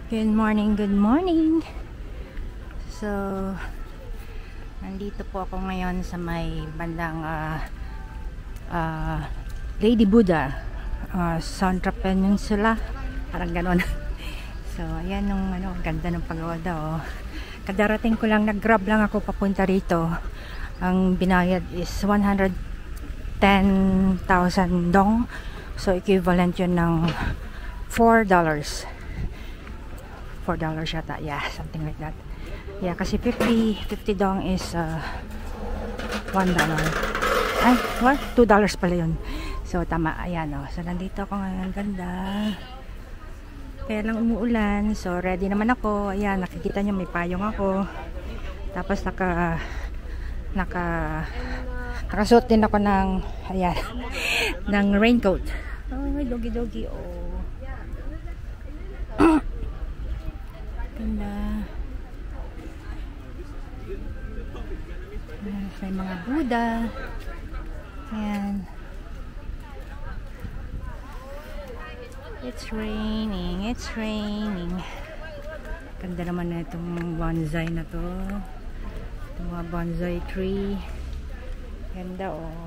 Good morning, good morning. So, nandito po ako ngayon sa may bandang Lady Buddha, Central Peninsula, parang ganon. So, ayan yung ganda ng pagoda. Oh. Kadarating ko lang, nag-grab lang ako papunta rito. Ang binayad is 110,000 dong. So, equivalent yun ng $4. $4 yata, yeah, something like that. Yeah, kasi 50 dong is $1. Ay, what? $2 pala yun. So, tama, ayan o. So, nandito ako ngayon, ganda. Kaya lang umuulan. So, ready naman ako. Ayan, nakikita nyo, may payong ako. Tapos, nakasuot din ako ng, ayan, ng raincoat. Oh, doggy, oh. Ganda. May mga Buddha. Ayan. It's raining. Ganda naman na itong bonsai na to. Itong mga bonsai tree. Ganda, oh.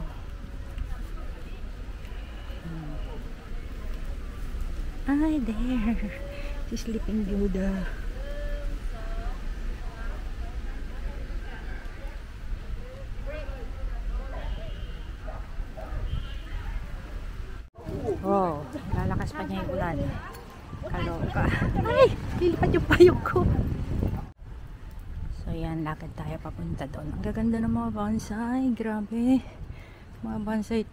Hi there. Si Sleeping Buddha. Wow, lalakas pa niya yung ulan. Kaloka. Ay, lilipad yung payog ko. So yan, lakad tayo papunta doon. Ang gaganda ng mga bonsai. Grabe. Mga bonsai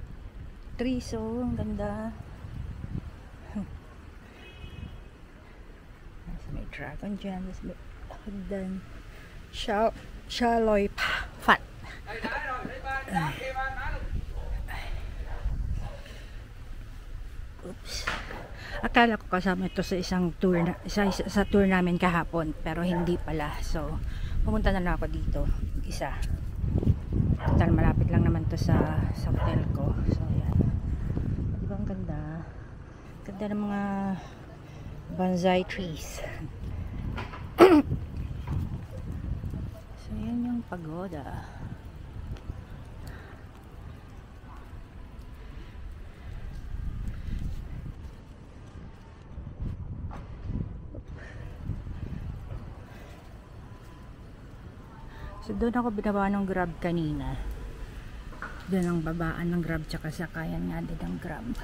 trees, oh. Ang ganda. May dragon dyan. Hagdan. Shaloy Fat. Oops. Akala ko kasama ito sa isang tour sa tour namin kahapon, pero hindi pala. So, pumunta na lang ako dito. Isa. Total malapit lang naman to sa hotel ko. So, yan. Diba ang ganda? Ganda ng mga bonsai trees. So, yan yung pagoda. So, doon ako binaba ng Grab kanina. Doon ang babaan ng Grab, tsaka sakayan nga din ng Grab.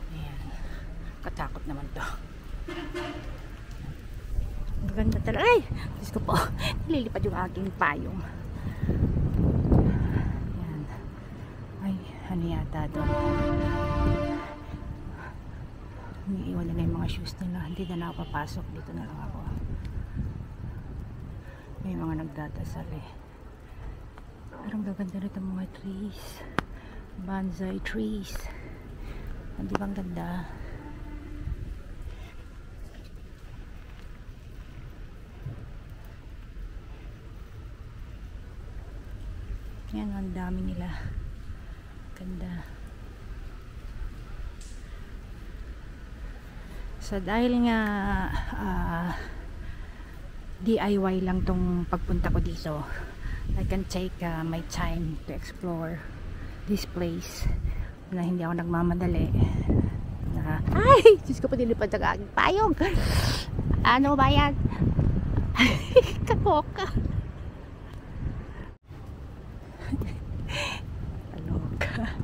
Ayan. Katakot naman to. Maganda talaga. Ay! Diyos ko po. Nililipad yung aking payong. Ayan. Ay, ano yata doon? Iniiwan na yung mga shoes nila. Hindi na ako papasok. Dito na lang ako. May mga nagdadasal eh. Parang gaganda na itong mga trees. Bonsai trees. Hindi bang ganda? Yan, ang dami nila. Ganda. So dahil nga DIY lang tong pagpunta ko dito, I can take my time to explore this place na hindi ako nagmamadali. Ay! Diyos ko pa nilipad ang aking payong. Ano ba yan? Kakoka. Kaloka.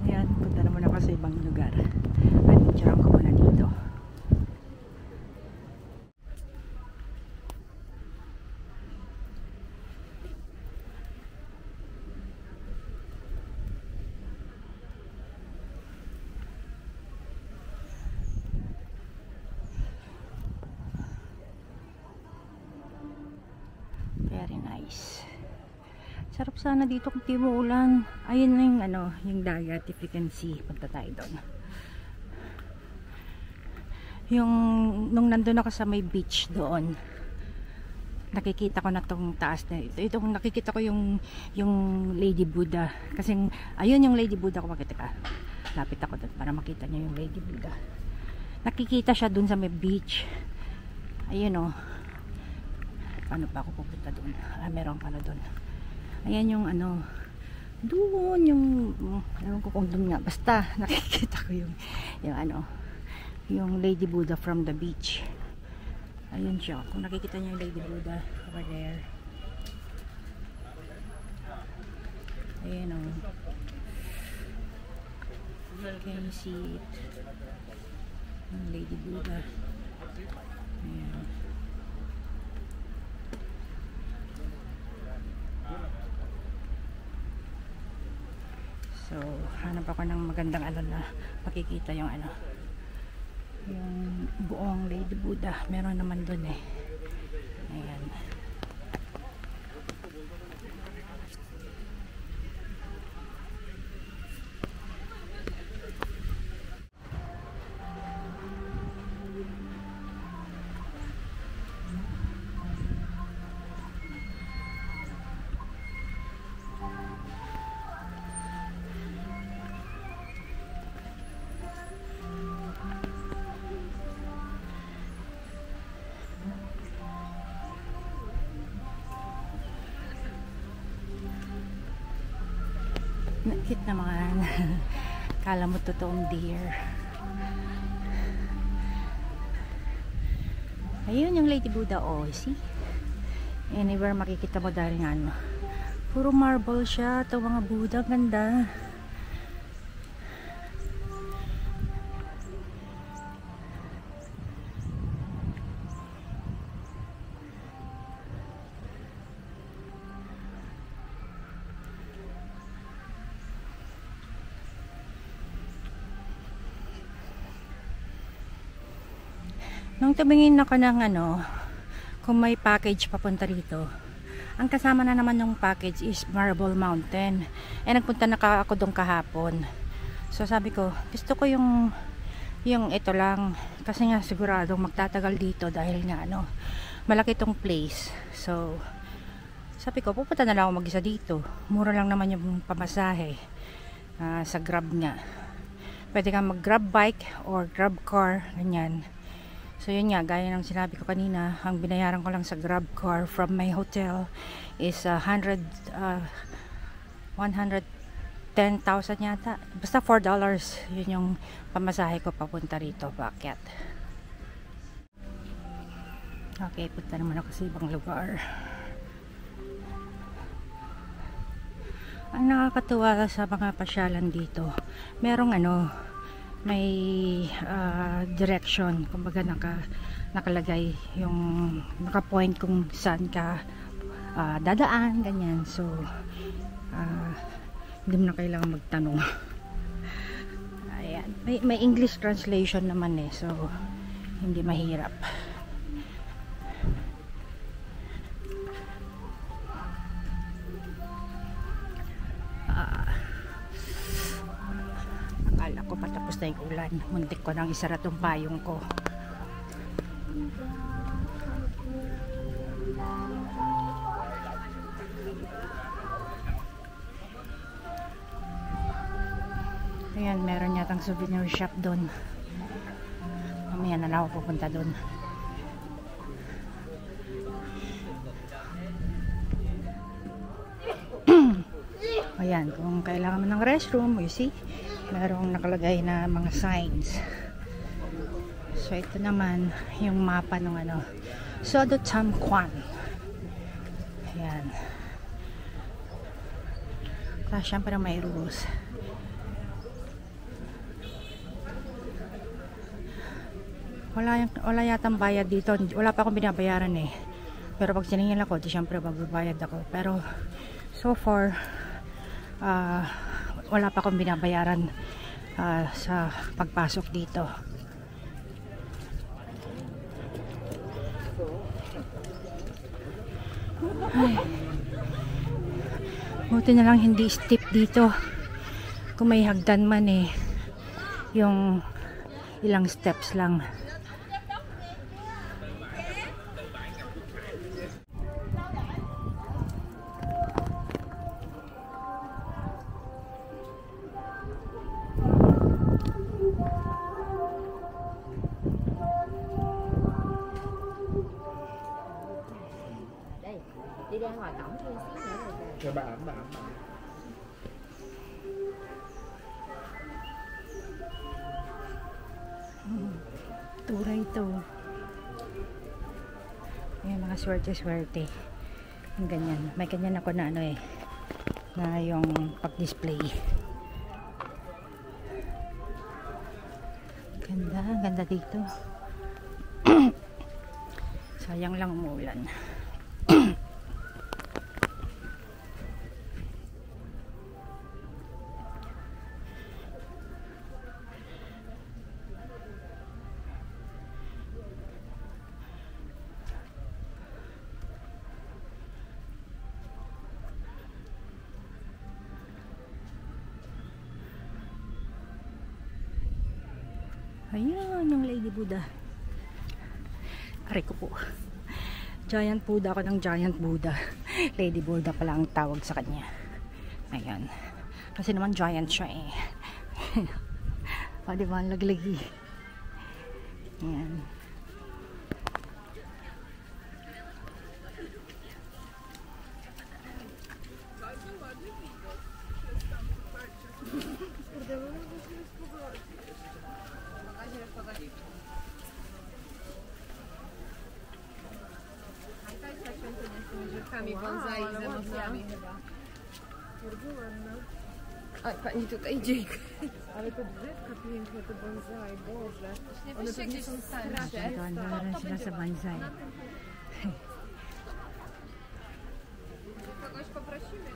Ayan, punta naman ako sa ibang lugar. Picture ko muna dito. Very nice. Sarap sana dito kung di mo ulan. Ayun na yung yung dagat, if you can see. Punta tayo doon. Yung nung nandun ako sa may beach doon, nakikita ko na tong taas na ito. Itong nakikita ko yung Lady Buddha. Kasi ayun yung Lady Buddha ko. Makita ka. Lapit ako doon para makita niyo yung Lady Buddha. Nakikita siya dun sa may beach. Ayun oh. Paano pa ako pupunta doon? Meron pa na doon. Ayan yung ano. Doon yung ewan ko kung doon nga. Basta nakikita ko yung ano. Yung Lady Buddha from the beach. Ayun siya. Kung nakikita niyo yung Lady Buddha over there. Ayan o. Can you see it? Yung Lady Buddha. Ayan. So, hanap ako ng magandang ano na makikita yung ano. Yung buong Lady Buddha. Meron naman dun eh. Ayan. Nakit naman. Kala mo totoong deer. Ayun yung Lady Buddha. Oh, see? Anywhere makikita mo dahil nga ano. Puro marble siya. Ito mga Buddha. Ganda. Nung tumingin ako ng ano, kung may package papunta rito, ang kasama na naman ng package is Marble Mountain. Nagpunta na ako doon kahapon. So sabi ko, gusto ko yung ito lang. Kasi nga siguradong magtatagal dito dahil nga ano, malaki tong place. So, sabi ko, pupunta na lang ako mag-isa dito. Mura lang naman yung pamasahe. Sa Grab nga. Pwede kang mag-Grab bike or Grab car, ganyan. So yun nga, gaya ng sinabi ko kanina, ang binayaran ko lang sa Grab car from my hotel is 110,000 yata. Basta $4. Yun yung pamasahe ko papunta rito. Bakit? Okay, punta naman ako sa ibang lugar. Ang nakakatuwa sa mga pasyalan dito, merong ano, may direction, kumbaga nakalagay yung naka-point kung saan ka dadaan, ganyan. So hindi mo na kailangan magtanong. Ayan, may English translation naman eh, so hindi mahirap. Akala ko patapos na yung ulan. Muntik ko nang isara tong payong ko. Ayan, meron yatang souvenir shop doon. Mamaya na lang ako pupunta doon. Ayan, kung kailangan mo ng restroom, you see, merong nakalagay na mga signs. So ito naman yung mapa ng ano, Sodo Tam Kwan. Ayan. Tapos syempre may rules. Wala yatang bayad dito. Wala pa akong binabayaran eh. Pero pag siningil ako, di syempre magbabayad ako. Pero so far wala pa akong binabayaran sa pagpasok dito. Ay. Buti na lang hindi steep dito. Kung may hagdan man eh, yung ilang steps lang. Tura ito. Yung mga swerte-swerte. Yung ganyan. May ganyan ako na ano eh. Na yung pag-display. Ganda. Ganda dito. Sayang lang umulan. Ayan, yung Lady Buddha. Aray ko po. Giant Buddha ako ng Giant Buddha. Lady Buddha pala ang tawag sa kanya. Ayan. Kasi naman giant siya eh. O, diba? Ang laglagi. Ayan. Bonsai ze mocami chyba. Bardzo ładna. A pani tutaj dziękuję. Ale to drzewka piękne, to bonsai, Boże. One pewnie są starsze. Doon sila sa bonsai. Kogoś poprosimy.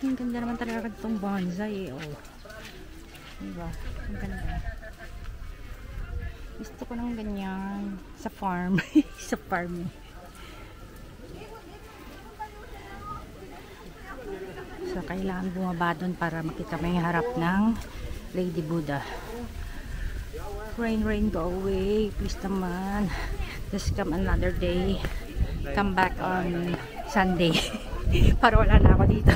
Ang ganda naman talaga itong bonsai eh. Oh. Diba? Ang ganda. Gusto ko ng ganyan sa farm. Sa farm. So, kailangan bumaba doon para makita mo yung harap ng Lady Buddha. Rain, rain, go away. Please naman. Just come another day. Come back on Sunday. Para wala na ako dito.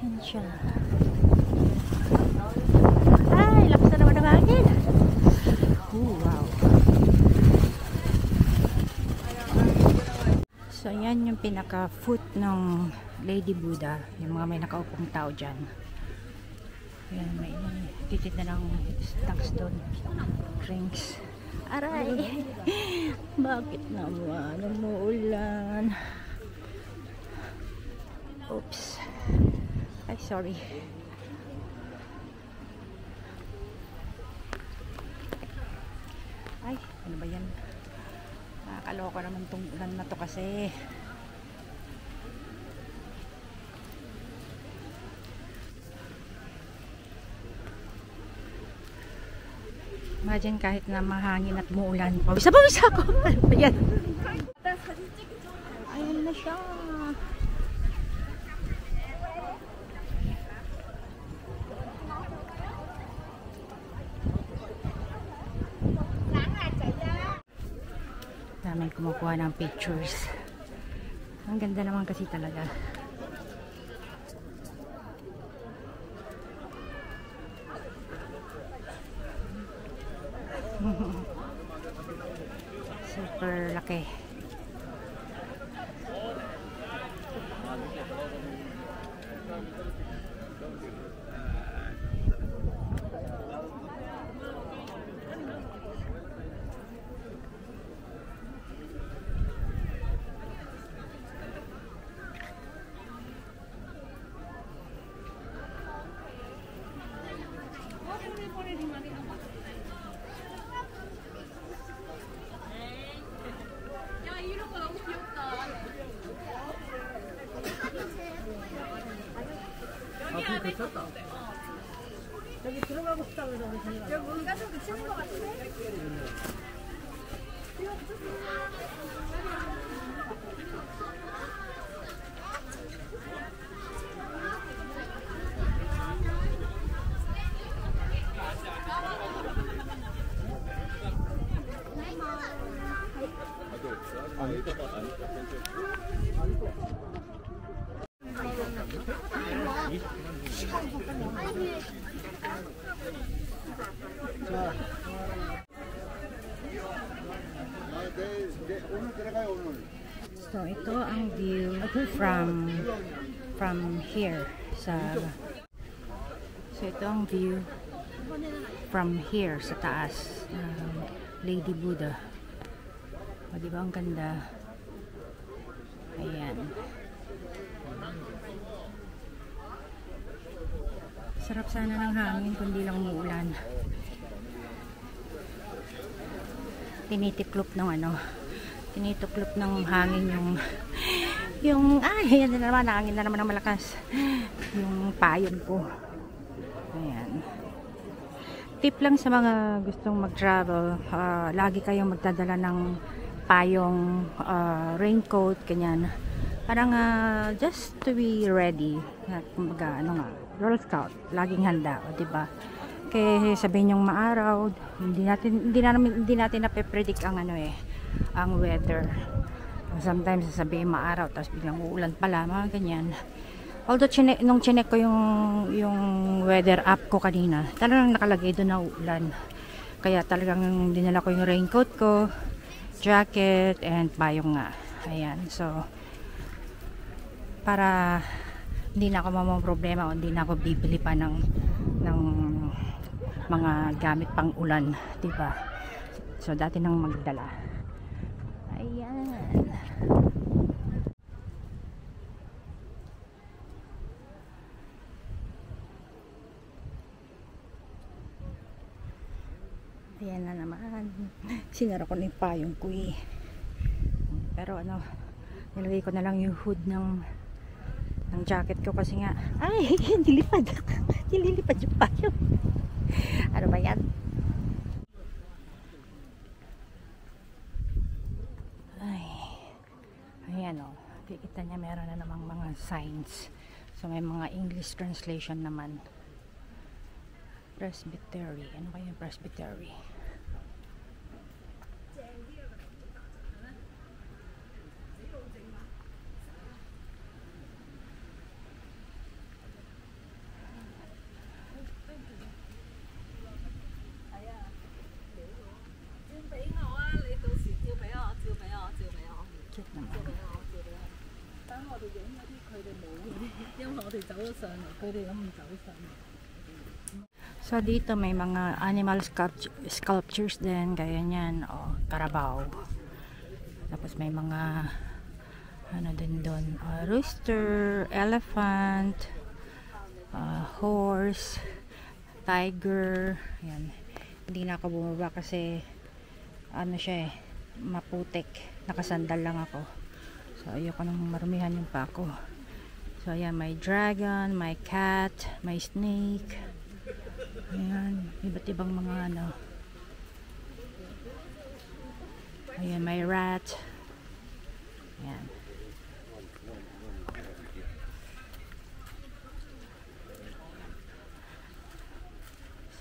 Yan siya. Ay, lakas na naman ang hangin. Oh, wow. So, yan yung pinaka-foot ng Lady Buddha. Yung mga may nakaupong tao dyan. Ayan, may titinda ng stocks doon. Drinks. Aray! Bakit naman umuulan? Oops. Ay, sorry. Ay, ano ba yan? Nakakaloka naman itong ulan na to kasi. Imagine kahit na mahangin at muulan. Pawis ako. Ayan. Ayan na siya. Daming kumukuha ng pictures. Ang ganda naman kasi talaga. Super laki. 괜찮다. 여기 들어가고 싶다고 해서 여기 네가 좀 미치는 것 같은데? 아니, So ito ang view from here sa ito ang view from here sa taas ng Lady Buddha. O diba ang ganda? Ayan. Sarap sana ng hangin kundi lang umuulan. Tinitiklop ng tinitiklop ng hangin yung yan na naman, hangin na naman ng malakas yung payon ko. Ayan. Tip lang sa mga gustong mag-travel, lagi kayong magdadala ng payong, raincoat, ganyan. Parang just to be ready. Kumbaga, Girl Scout, laging handa, o diba? Kaya sabihin yung maaraw, hindi natin nape-predict ang ang weather. Sometimes sasabihin maaraw, tapos biglang uulan pala, mga ganyan. Although nung chinek ko yung weather app ko kanina, talagang nakalagay doon na uulan. Kaya talagang dinala ko yung raincoat ko, jacket, and payong nga. Ayan, so para hindi na ako problema o hindi na ako bibili pa ng mga gamit pang ulan, diba? So dati nang magdala. Ayan. Ayan na naman. Sinara ko na yung payong ko eh. Pero nilagay ko na lang yung hood ng jacket ko kasi nga, ay, nililipad. Nililipad yung payong. Ano ba yan? Ay, ayan kikita niya meron na namang mga signs. So may mga English translation naman. Presbytery. Ano kaya yung presbytery? So dito may mga animal sculptures din, gaya niyan, Carabao. Tapos may mga din doon, rooster, elephant, horse, tiger. Yan. Hindi na ako bumaba kasi siya maputik. Nakasandal lang ako. So ayoko nang marumihan yung pako. So ayan, may dragon, may cat, may snake. Ayan, iba't ibang mga ayan, may rat. Ayan.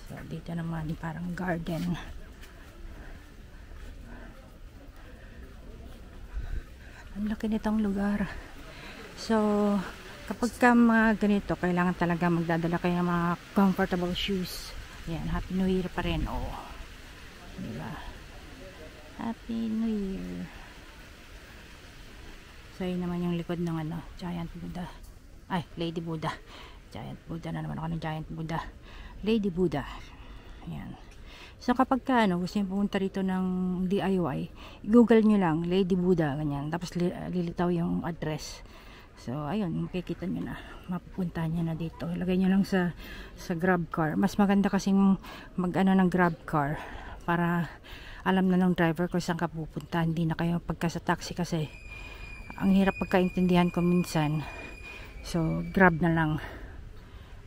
So dito naman parang garden. Ang laki nitong lugar. So kapag ka mga ganito, kailangan talaga magdadala kayo ng mga comfortable shoes. Ayan, Happy New Year pa rin. Diba? Happy New Year. So yun naman yung likod ng Giant Buddha. Ay, Lady Buddha. Giant Buddha na naman ako ng Giant Buddha. Lady Buddha. Ayan. So kapag ka gusto nyo pumunta rito ng DIY, google nyo lang Lady Buddha, ganyan. Tapos lilitaw yung address. So ayun, makikita nyo na, mapupuntahan nyo na dito. Ilagay nyo lang sa grab car. Mas maganda kasing ng grab car para alam na ng driver kung saan ka pupunta. Hindi na kayo pagka sa taxi kasi ang hirap pagkaintindihan ko minsan. So grab na lang.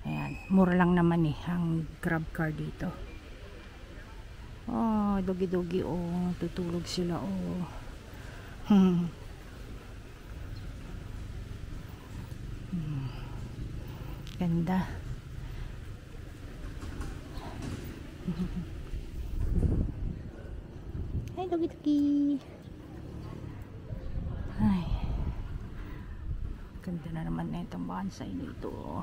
Ayan, mura lang naman ang grab car dito. Dogi-dogi tutulog sila Ganda. Ay, dogi-dogi. Ay. Ganda na naman na itong bonsai nito.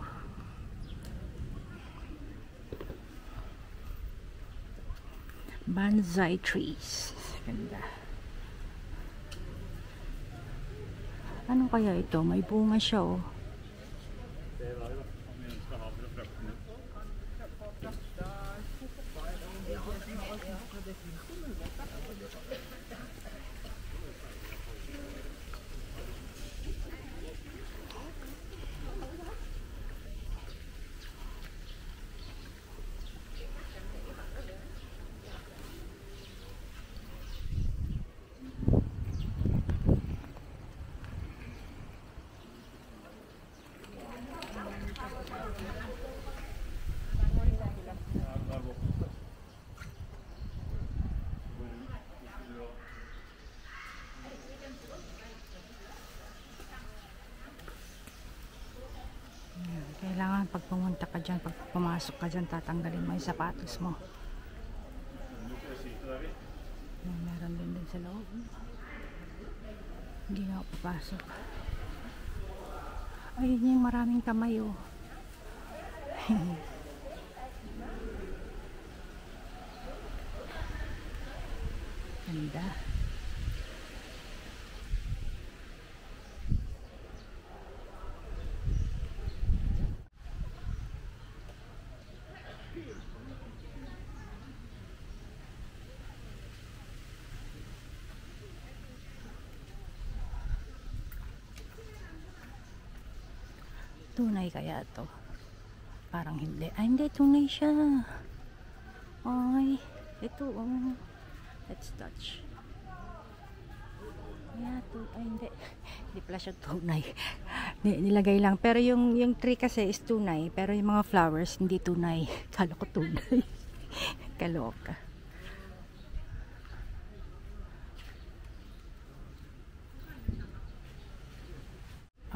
Bonsai trees. Ganda. Ano kaya ito? May bunga siya oh. Kailangan pag pumunta ka dyan, pag pumasok ka dyan, tatanggalin mo yung sapatos mo. Meron din sa loob. Hindi na ako papasok. Ayun yung maraming kamay oh. Ganda. Tunay kaya to? Parang hindi. Ay, hindi. Tunay siya. Ay, ito oh. Let's touch. Yeah, ay, hindi. Hindi pala siya tunay. Nilagay lang. Pero yung tree kasi is tunay. Pero yung mga flowers, hindi tunay. Kala ko tunay. Kaloka.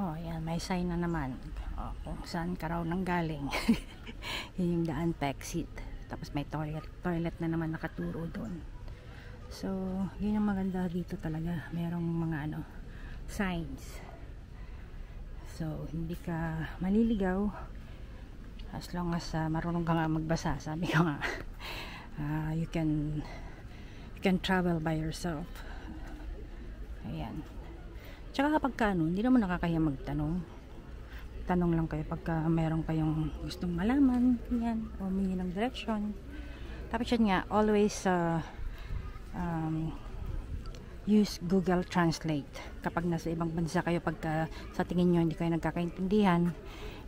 Oh, yan. May sign na naman. Oh, kung saan ka raw nanggaling. Yun yung daan pa exit. Tapos may toilet na naman nakaturo doon. So, yun yung maganda dito talaga. Merong mga signs. So, hindi ka maliligaw as long as marunong ka nga magbasa. Sabi ko nga, you can travel by yourself. Ayan. Tsaka kapag hindi naman nakakaya magtanong. Tanong lang kayo pagka meron kayong gustong malaman, yan, o humingi ng direction. Tapos yun nga, always use Google Translate. Kapag nasa ibang bansa kayo, pagka sa tingin nyo hindi kayo nagkakaintindihan,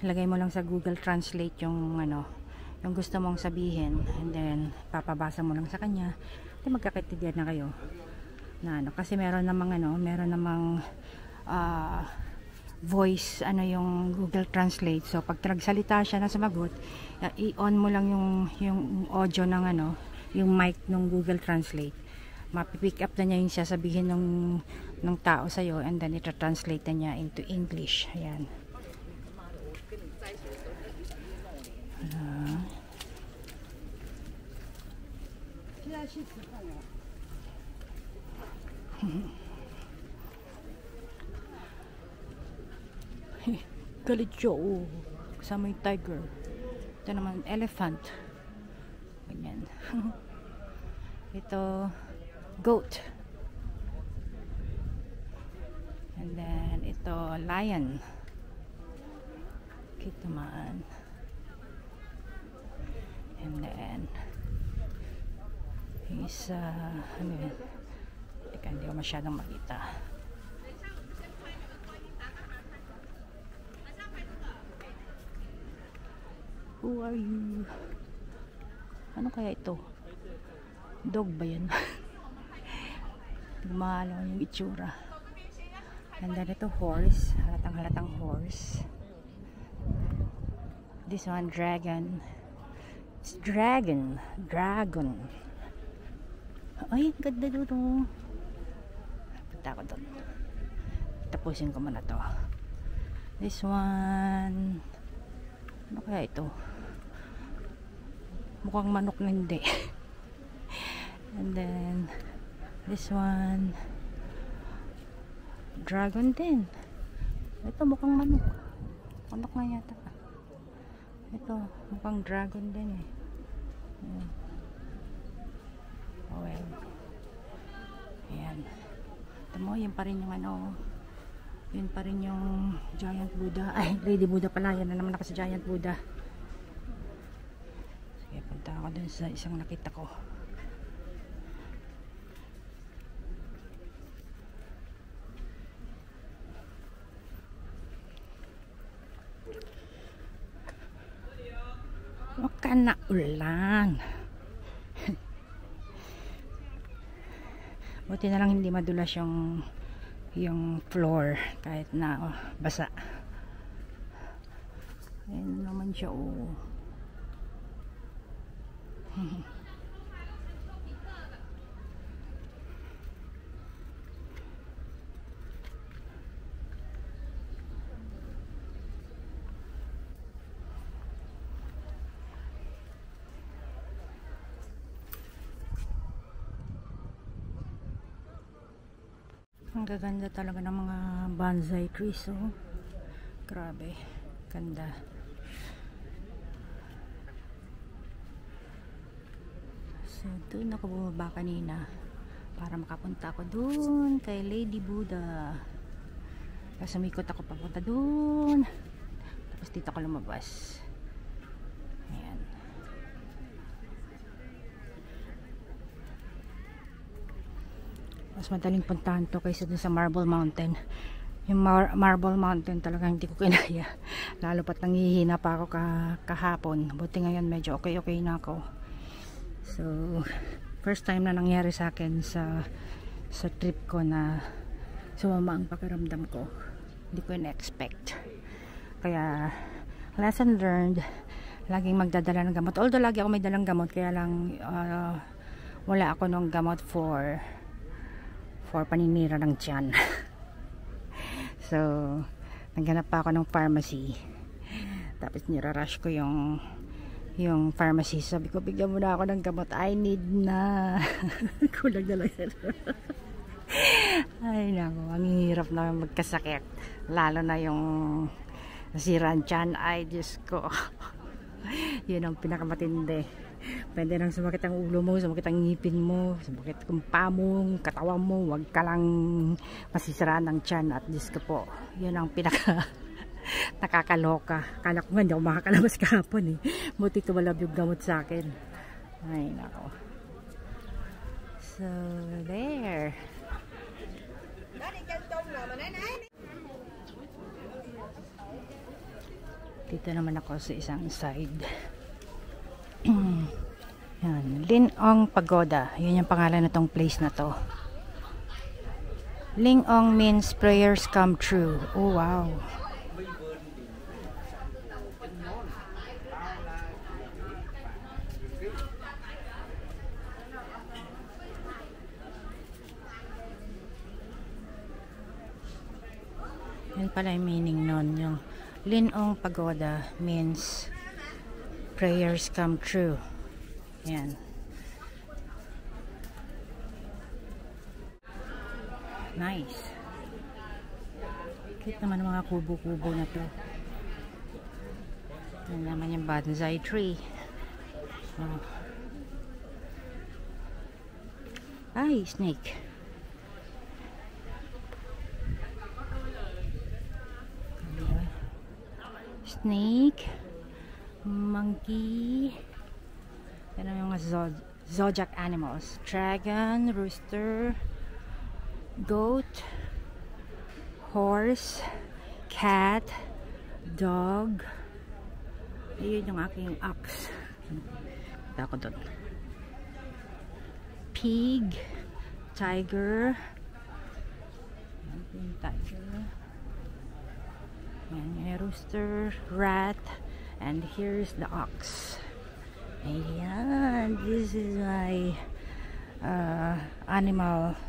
ilagay mo lang sa Google Translate yung yung gusto mong sabihin, and then papabasa mo lang sa kanya, then magkakaintindihan na kayo. Na kasi meron namang voice yung Google Translate. So pag nagsalita siya na sumagot, i-on mo lang yung audio ng yung mic ng Google Translate. Mapipick up na niya yung sasabihin ng tao sa iyo, and then ita-translate na niya into English. Ayan. Galit siya oh. Kasama yung tiger. Ito naman elephant. Ganyan. Ito goat. And then ito lion. Cute naman. And then he's teka, hindi ko masyadong makita. Who are you? Ano kaya ito? Dog ba yan? Gumalaw yung itsura. And then ito horse. Halatang horse. This one dragon. It's dragon. Ay, ganda doon. Punta ko doon. Tapusin ko muna to. This one. Ano kaya ito? Mukhang manok na hindi. And then this one dragon din. Ito mukhang manok. Manok nga yata. Ito mukhang dragon din eh. Ayan. well. Ayan. Ito mo, yun pa rin yung ano, yun pa rin yung Giant Buddha. Ay, Lady Buddha pala. Yan na naman ako sa Giant Buddha. Sige, punta ako dun sa isang nakita ko. Huwag ka na ulan. Buti na lang hindi madulas yung floor kahit na basa. Ayun naman siya, oh. Ang gaganda talaga ng mga bonsai trees, oh. Grabe, ganda. So doon ako bumaba kanina para makapunta ako doon kay Lady Buddha. Tapos umikot ako papunta doon, tapos dito ako lumabas. Ayan. Mas madaling puntahan to kaysa dun sa Marble Mountain. Yung Marble Mountain talaga hindi ko kinaya. Lalo pat nanghihina pa ako kahapon. Buti ngayon medyo okay na ako. So, first time na nangyari sa akin sa trip ko na sumama ang pakiramdam ko. Hindi ko in-expect. Kaya, lesson learned, laging magdadala ng gamot. Although lagi ako may dalang gamot, kaya lang wala ako ng gamot for paninira ng tiyan. So, naghanap pa ako ng pharmacy. Tapos nirarush ko yung pharmacy. Sabi ko, bigyan mo na ako ng gamot. I need na. Kulang na lang yan. Ay, naku. Ang hirap na magkasakit. Lalo na yung nasirang tiyan. Ay, Diyos ko. Yun ang pinakamatindi. Pwede nang sumakit ang ulo mo, sumakit ang ngipin mo, sumakit ang paa mo, katawan mo. Huwag ka lang masisiraan ng tiyan. At Diyos ko po, yun ang pinaka nakakaloka. Kala ko nga hindi ako makakalabas kahapon, eh. Buti tumalab yung gamot sa akin. Ay, nako. So, there. Dito naman ako sa isang side. Yan, Linong Pagoda. Yun yung pangalan na tong place na to. Linong means prayers come true. Oh, wow. Yan pala yung meaning nun. Yung Linong Pagoda means prayers come true. Yan. Nice. Cute naman mga kubo-kubo na to. Yan naman yung bonsai tree. Oh. Ay, snake. Snake. Monkey. Yan ang mga zodiac animals. Dragon, rooster, goat, horse, cat, dog. Ayun yung aking ox. Punta ako doon. Pig, tiger. Yan yung tiger. Yan yung rooster, rat. And here's the ox. Ayan. This is my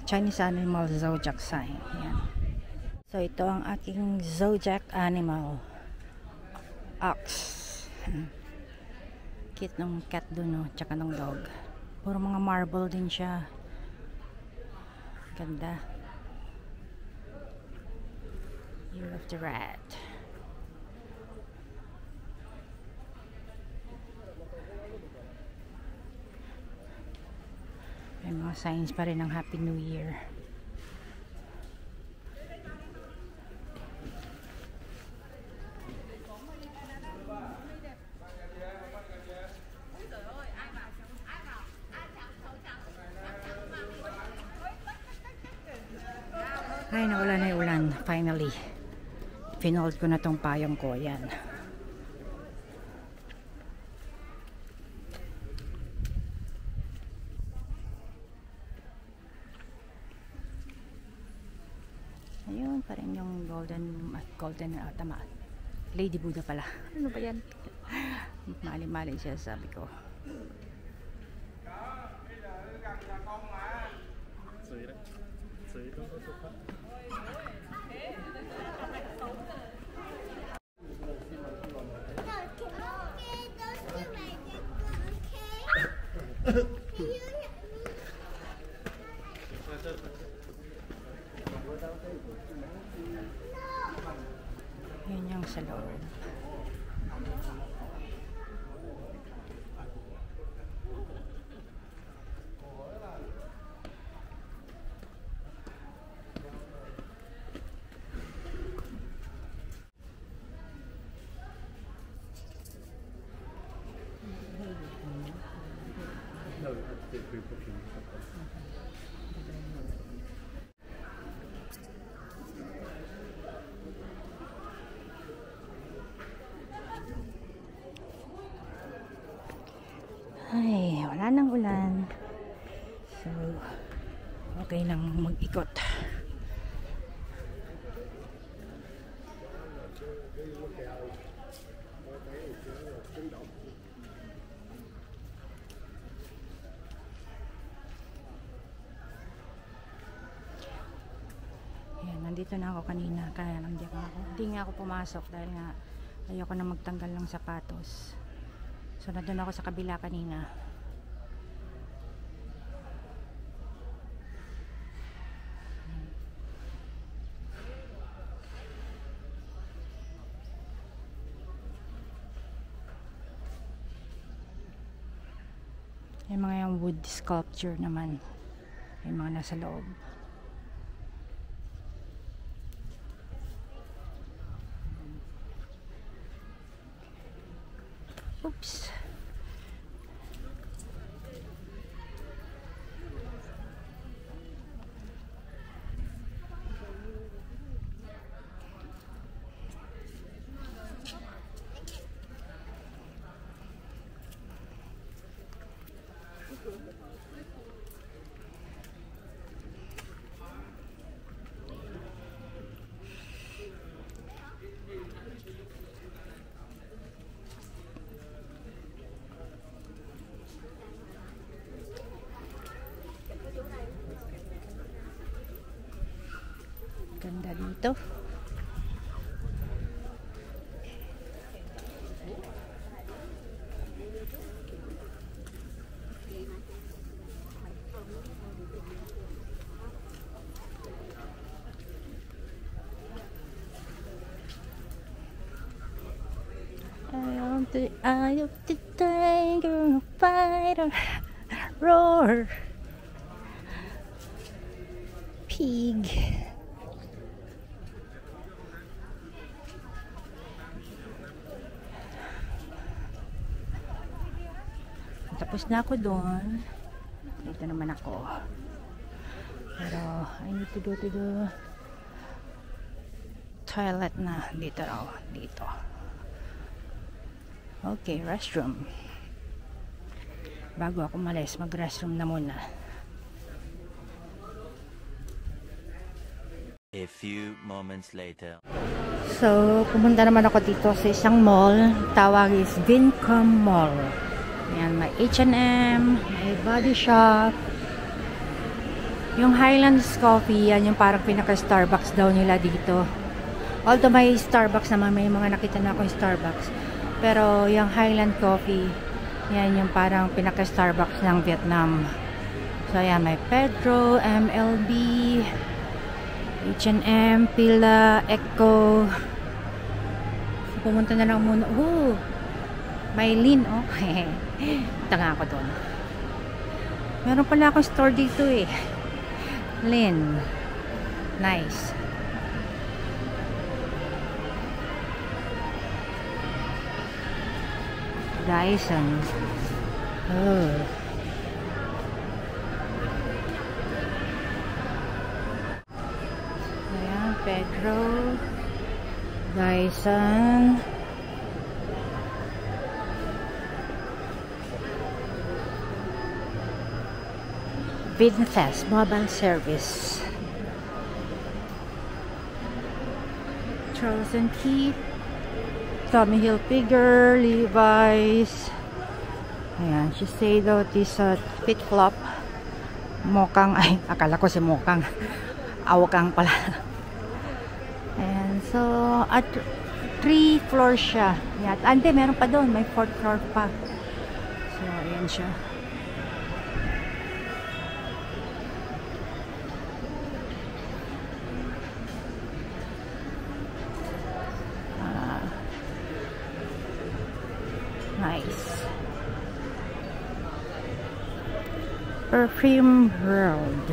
Chinese animal zodiac sign. Ayan. So, ito ang aking zodiac animal. Ox. Cute ng cat dun, no? Tsaka ng dog. Puro mga marble din siya. Ganda. Year of the rat. May mga signs pa rin ng Happy New Year. Ay, nawala na yung ulan. Finally. Pinold ko na tong payong ko. Yan. Ayun, parang yung golden, tama. Lady Buddha pala. Ano ba yan? Mali-mali siya, sabi ko. Yun yung sa loob. Ay, wala nang ulan. So, okay lang mag-ikot. Ayan, nandito na ako kanina. Kaya hindi nga ako pumasok dahil nga ayoko na magtanggal ng sapatos. So, nandun ako sa kabila kanina. Yung mga yung wood sculpture naman. Yung mga nasa loob. Oops. Ganda dito. Eye of the tiger, fighter, roar, pig. Tapos na ako doon. Dito naman ako. Pero I need to go to the toilet na. Dito raw. Dito. Okay, restroom. Bago ako malis, mag-restroom na muna. A few moments later. So, pumunta naman ako dito sa isang mall. Tawag is Vincom Mall. Ayan, may H&M, may Body Shop. Yung Highlands Coffee, yan yung parang pinaka-Starbucks daw nila dito. Although may Starbucks naman, may mga nakita na akong Starbucks. Pero yung Highland Coffee, yan yung parang pinaka-Starbucks ng Vietnam. So, ayan, may Pedro, MLB, H&M, Pila, Echo. So, pumunta na lang muna. May Lin, oh. Punta nga ako doon. Meron pala akong store dito eh. Lin. Nice. Dyson. Oh. Ayan, Pedro. Dyson. Vinfast Mobile Service. Charles & Keith. Tommy Hilfiger, Levi's. Ayan, she said that this fit flop. Mokang, ay, akala ko si Mokang. Awakang pala. And so, at 3 floors siya. Yan. Ante, meron pa doon. May 4th floor pa. So, ayan siya. Nice. Perfume World.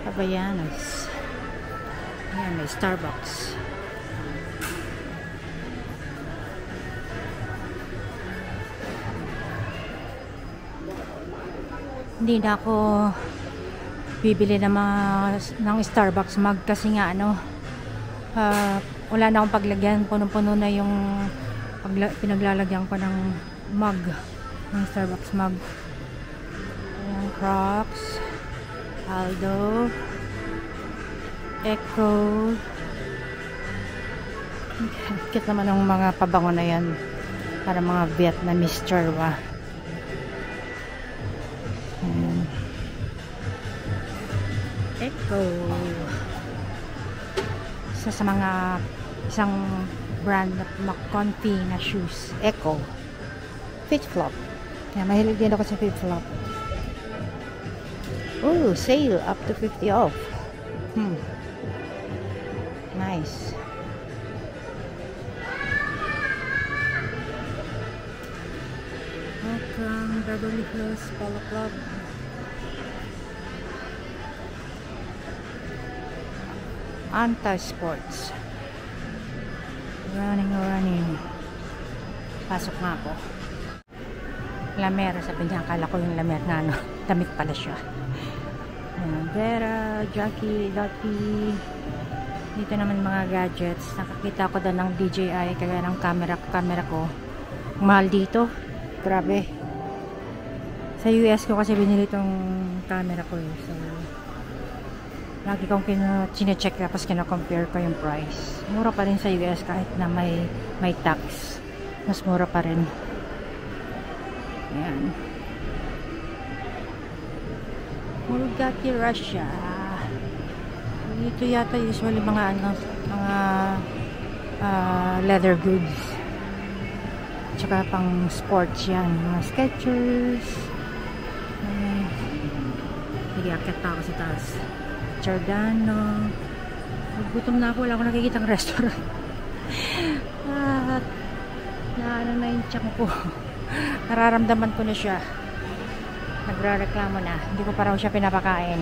Havaianas. Ayan, may Starbucks. Hindi na ako bibili ng Starbucks mug kasi nga ano, wala na akong paglagyan, punong-puno na yung pinaglalagyan ko ng mug, ng Starbucks mug. Ayan, Crocs, Aldo, Echo. Kit naman ng mga pabango na yan, para mga Vietnamese charwa. Echo. Isa sa mga isang brand na comfy na shoes. Echo. Fit flop. Kaya mahilig din ako sa fit flop. Oh, sale up to 50 off. Nice. Welcome Beverly Hills Polo Club. Anti-sports. Running. Pasok nga ako. Lamer, sabi niya, akala ko yung Lamer na ano, damit pala siya. Vera, Jackie, Dottie. Dito naman mga gadgets. Nakakita ko doon ng DJI, kaya ng camera ko. Mahal dito. Grabe. Sa US ko kasi binili itong camera ko eh. So, lagi kong chinecheck tapos kina-compare ko yung price. Mura pa rin sa US kahit na may tax. Mas mura pa rin. Ayan. Bugatti Russia. Dito yata usually mga leather goods. Tsaka pang sports yan. Mga Skechers. Sige, akit pa ako sa taas. Giordano. Gutom na ako, wala akong nakikitang restaurant. At ano na yung tiyak ko. Nararamdaman ko na siya. Nagra-reklamo na. Hindi ko pa raw siya pinapakain.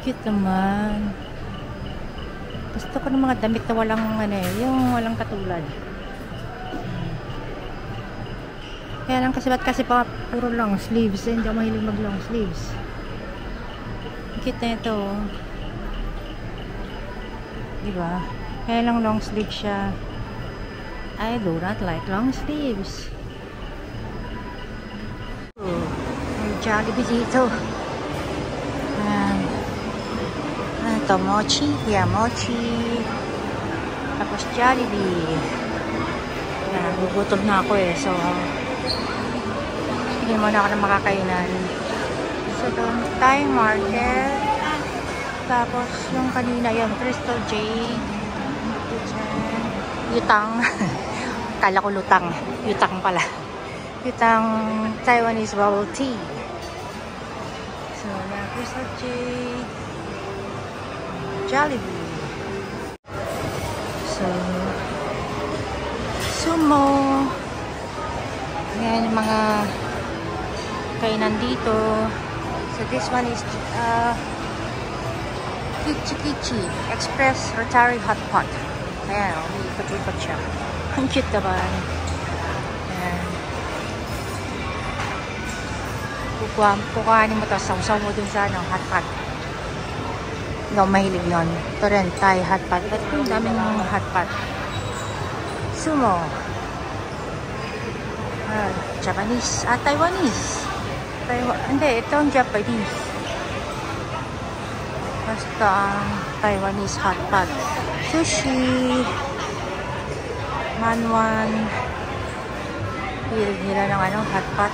Cute naman. Gusto ko ng mga damit na walang yung walang katulad. Kaya lang kasi ba't kasi pa puro long sleeves. Hindi ako mahilig mag long sleeves. Cute na ito. Diba? Kaya lang long sleeve siya. I do not like long sleeves. May Jollibee dito. Ito, mochi. Yeah, mochi. Tapos Jollibee. Yan, gugutom na ako eh. So, hindi muna ako na makakainan. So, doon, Thai market. Tapos, yung kanina, yung Crystal Jade. Yutang. Kala ko lutang. Yutang pala. Yutang Taiwanese bubble tea. So, yan, Crystal Jade. Jollibee. So, sumo. Ayan yung mga kainan dito. So, this one is Kichi Kichi Express Rotary Hot Pot. Ayan, may ikot-ikot siya. Ang cute naman. Ayan. Kukuhanin mo ito. Sausaw mo dun sa hot pot. Hindi ako mahilig nun. Ito rin, Thai hot pot. Ba't yung daming hot pot? Sumo. Japanese. Taiwanese. Hindi, ito ang Japanese. Basta ang Taiwanese hot pot. Sushi. Manwan. Hilig nila ng hot pot.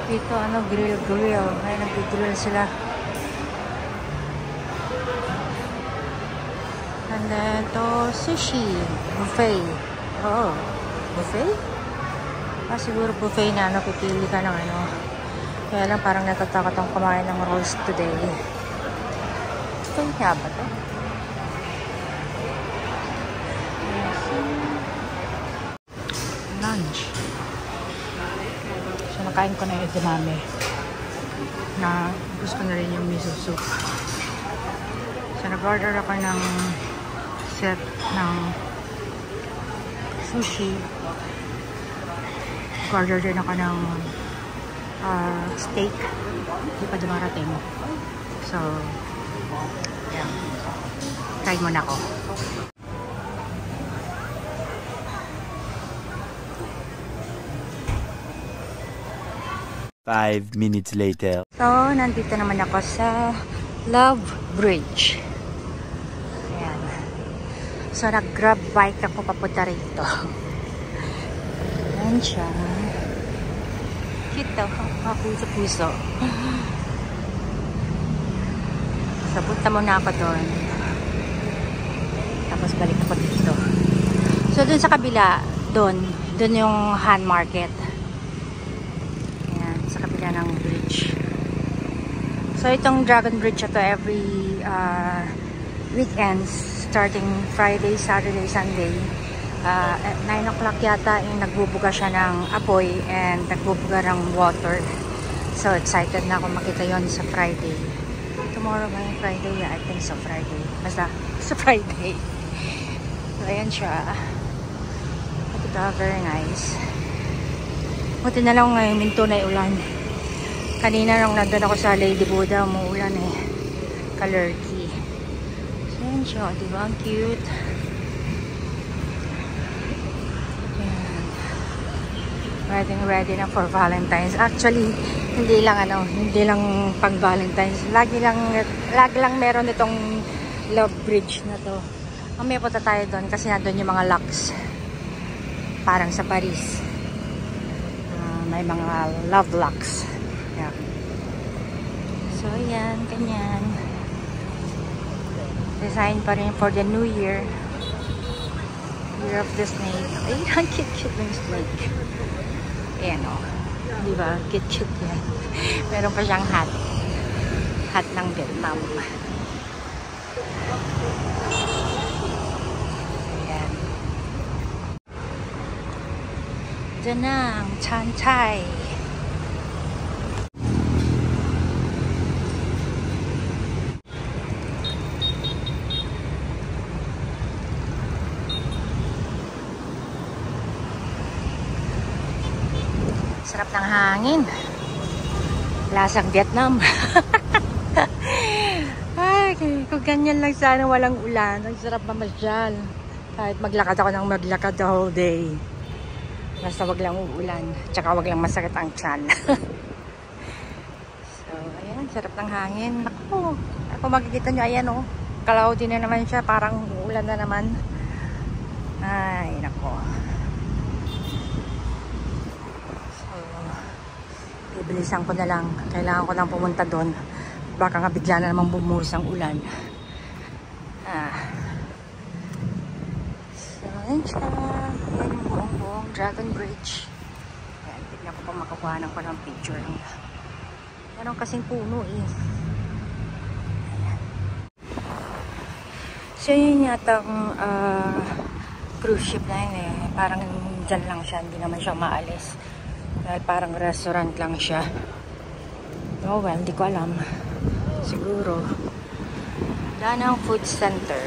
Dito, grill. Ay, nag-grill sila. And then, to sushi. Buffet. Oo. Buffet? Siguro buffet na, pipili ka ng Kaya lang, parang natatakot ang kumain ng rolls today. Buffet nga ba ito? Lunch. So, nakain ko na yung edamame. Na gusto na rin yung miso soup. So, nag-order ako ng set ng sushi. Nag-order din ako ng steak. Hindi pa dumarating. So, yeah. Try muna ako. Five minutes later. So, nandito naman ako sa Love Bridge. Ayan. So, nag-grab bike ako papunta rito. Ayan siya. Cute to. Puso-puso. So, punta muna ako doon. Tapos balik ako dito. So, doon sa kabila, doon yung hand market. Sa kabila ng bridge. So, itong Dragon Bridge ito every weekends, starting Friday, Saturday, Sunday. At 9 o'clock yata yung nagbubuga siya ng apoy and nagbubuga ng water. So, excited na ako makita yon sa Friday. Tomorrow ba yung Friday? Yeah, I think so, Friday. Basta, sa Friday. So, ayan siya. At ito, very nice. Buti na lang ngayon, minto na ulan. Kanina nung nandun ako sa Lady Buddha, umuulan eh. Kalurky. So, yan siya. Diba? Ang cute. Yan. Ready na for Valentine's. Actually, hindi lang pang Valentine's. Lagi lang meron itong Love Bridge na to. Mamaya punta tayo doon kasi nandun yung mga locks. Parang sa Paris. May mga love locks. Yeah. So, ayan. Ganyan. Design pa rin for the new year. Year of the snake. Ayan, cute ng snake. Ayan o. Diba? Cute yan. Meron pa siyang hat. Hat ng Vietnam. Ayan. Diyan na ang Chan Chai. Sarap ng hangin. Lasang Vietnam. Ay, kung ganyan lang sana walang ulan. Ang sarap mamasyal. Kahit maglakad ako ng maglakad the whole day. Basta wag lang uulan. Tsaka wag lang masakit ang tiyan. So, ayan. Sarap ng hangin. Naku. Kung makikita nyo, ayan o. Cloudy na naman siya. Parang uulan na naman. Ay, naku. So, bibilisan ko na lang. Kailangan ko nang pumunta doon. Baka nga bigla na namang bumuhos ang ulan. So, ayan siya. Ayan yung buong Dragon Bridge. Ayan, tignan ko pa makakuhanan ko ng picture. Meron kasing puno eh. Ayan. So yun yata cruise ship na yun eh. Parang dyan lang siya, hindi naman siya maalis. Dahil parang restaurant lang siya. Oh well, hindi ko alam. Siguro. Danang Food Center.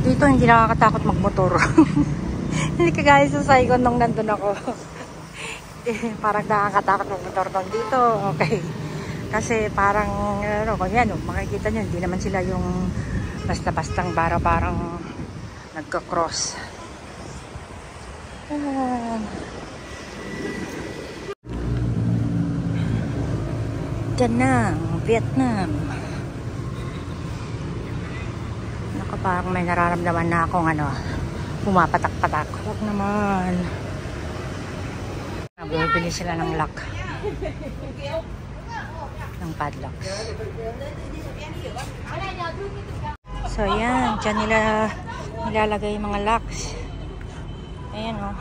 Dito hindi nakakatakot magmotor. Hindi kagaya sa Saigon nung nandun ako. Parang nakakatakot magmotor doon. Dito, okay. Kasi parang, ano, kung yan, makikita nyo, hindi naman sila yung basta-bastang bara parang nagka-cross. Da Nang, Vietnam. Parang may nararamdaman na akong ano, pumapatak-patak. Huwag naman. Bumibili sila ng lock. Ng padlocks. So yan, dyan nila nilalagay yung mga locks. Ayan o.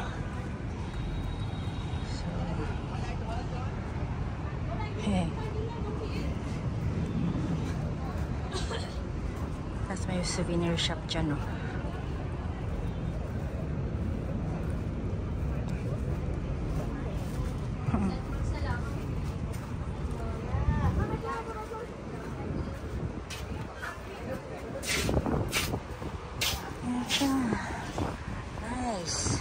So, may souvenir shop dyan, no? Nice.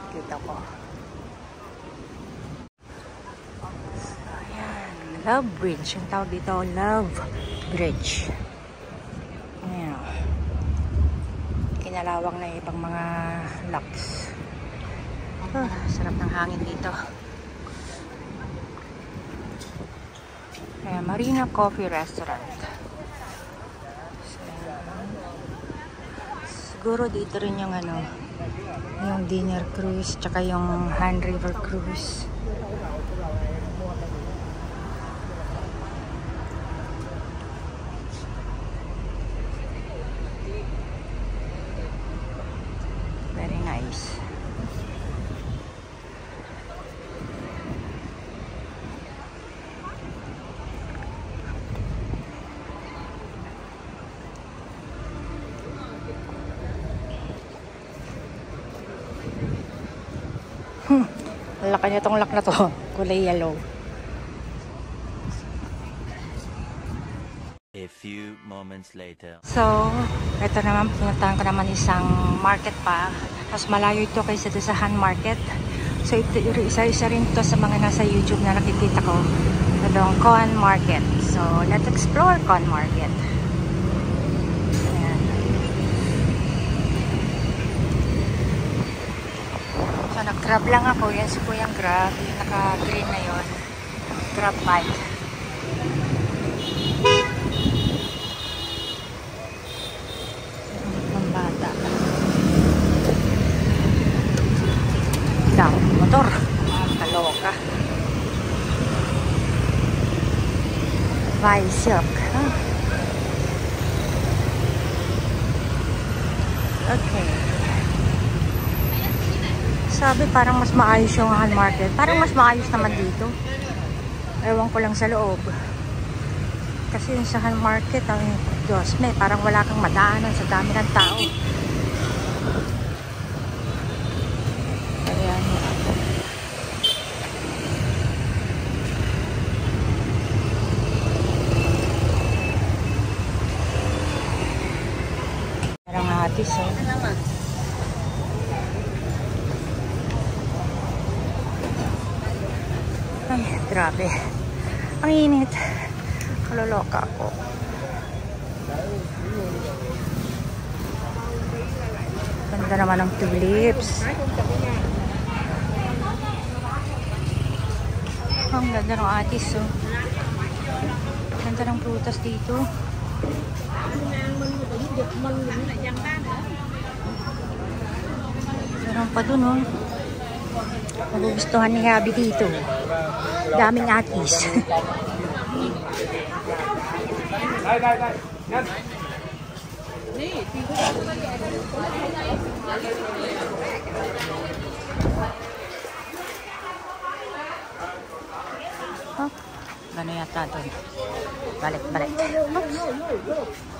Kita ko. Ayan. Love Bridge. Ang tawag dito, Love Bridge. Ayan. Kinalawang na ibang mga locks. Sarap ng hangin dito. Ayan, Marina Coffee Restaurant. Siguro dito rin yung ano, yung dinner cruise, tsaka yung Han River cruise. Very nice. Laki niya itong lock na to. Kulay yellow. A few moments later. So, ito naman, pinuntahan ko naman isang market pa. Mas malayo ito kaysa sa Han Market. So, isa rin ito sa mga nasa YouTube na nakikita ko. Itong Con Market. So, let's explore Con Market. So, nag-grab lang ako. Yan si Kuyang Grab. Yung naka-green na yun. Grab bike. Ang bata. Dami motor. Kaloka. Silk. Huh? Okay. Sabi parang mas maayos yung Han Market. Parang mas maayos naman dito. Ewan ko lang sa loob. Kasi yung sa Han Market, ang Diyos me, parang wala kang madaanan sa dami ng tao. Ayan. Parang hatis eh. Ay, grabe. Ang init. Kaloloka ako. Ganda naman ng tulips. Ang ganda ng atis, oh. Ganda ng prutas dito. Meron pa dun, oh. Magugustuhan ni Habi dito. Daming atis. Oh, gano'n yata doon. Balik. Oops.